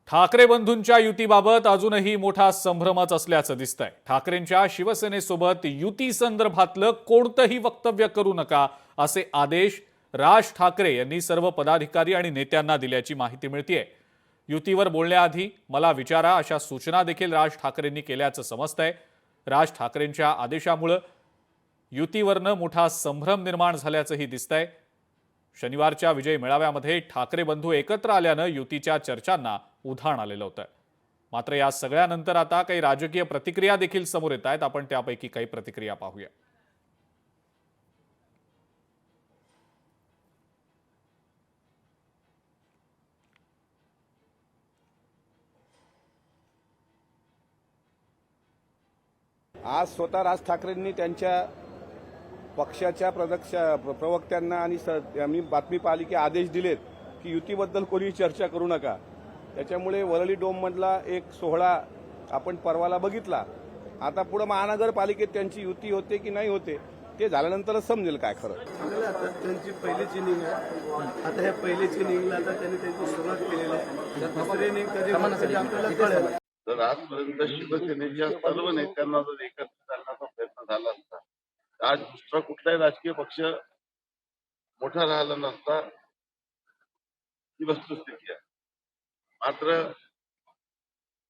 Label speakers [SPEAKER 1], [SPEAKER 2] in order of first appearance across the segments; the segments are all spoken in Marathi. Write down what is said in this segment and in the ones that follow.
[SPEAKER 1] ठाकरे बंधूंच्या युतीबाबत अजूनही मोठा संभ्रमच असल्याचं दिसतंय। ठाकरेंच्या शिवसेनेसोबत युती संदर्भातलं कोणतंही वक्तव्य करू नका असे आदेश राज ठाकरे यांनी सर्व पदाधिकारी आणि नेत्यांना दिल्याची माहिती मिळतेय। युतीवर बोलण्याआधी मला विचारा अशा सूचना देखील राज ठाकरेंनी केल्याचं समजतंय। राज ठाकरेंच्या आदेशामुळे युतीवरनं मोठा संभ्रम निर्माण झाल्याचंही दिसतंय। शनिवारच्या विजय मेळाव्यामध्ये ठाकरे बंधू एकत्र आल्यानं युतीच्या चर्चांना उधाण आलेलं होतं। मात्र या सगळ्यानंतर आता काही राजकीय प्रतिक्रिया देखील समोर येत आहेत। आपण त्यापैकी काही प्रतिक्रिया पाहूया।
[SPEAKER 2] आज स्वतः राज ठाकरेंनी त्यांच्या पक्षाच्या प्रवक्त्यांना आणि बातमी पाहिली की आदेश दिलेत की युतीबद्दल कोणी चर्चा करू नका। त्याच्यामुळे वरळी डोममधला एक सोहळा आपण परवाला बघितला। आता पुढे महानगरपालिकेत त्यांची युती होते की नाही होते ते झाल्यानंतरच समजेल काय खरं।
[SPEAKER 3] आता त्यांची पहिलीच इनिंग आहे। आता ह्या पहिलीच इनिंगला आता त्यांनी त्यांची सुरुवात केलेली आहे। दुसरी इनिंग कधी आपल्याला कळेल।
[SPEAKER 4] तर आजपर्यंत शिवसेनेच्या सर्व नेत्यांना जर एकत्र करण्याचा प्रयत्न झाला असता तर आज दुसरा कुठलाही राजकीय पक्ष मोठा राहिला नसता, ही वस्तुस्थिती आहे। मात्र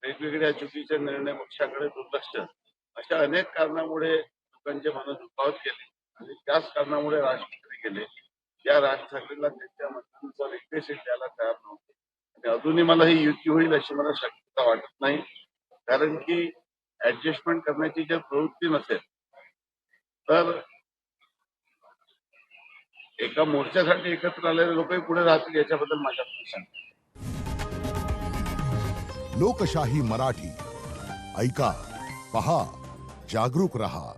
[SPEAKER 4] वेगवेगळ्या चुकीचे निर्णय, पक्षाकडे दुर्लक्ष अशा अनेक कारणामुळे लोकांचे मन दुखावत गेले आणि त्याच कारणामुळे राज ठाकरे गेले। त्या राज ठाकरेंना त्यांच्या मंत्र्यांचा रिक्वेस्ट द्यायला तयार नव्हते आणि अजूनही मला ही युती होईल अशी मला शक्यता वाटत नाही। कारण की ऍडजस्टमेंट करण्याची जर प्रवृत्ती नसेल तर एका मोर्चासाठी एकत्र आलेले लोकही पुढे राहतील याच्याबद्दल माझ्या शंका।
[SPEAKER 5] लोकशाही मराठी ऐका, पहा, जागरूक रहा।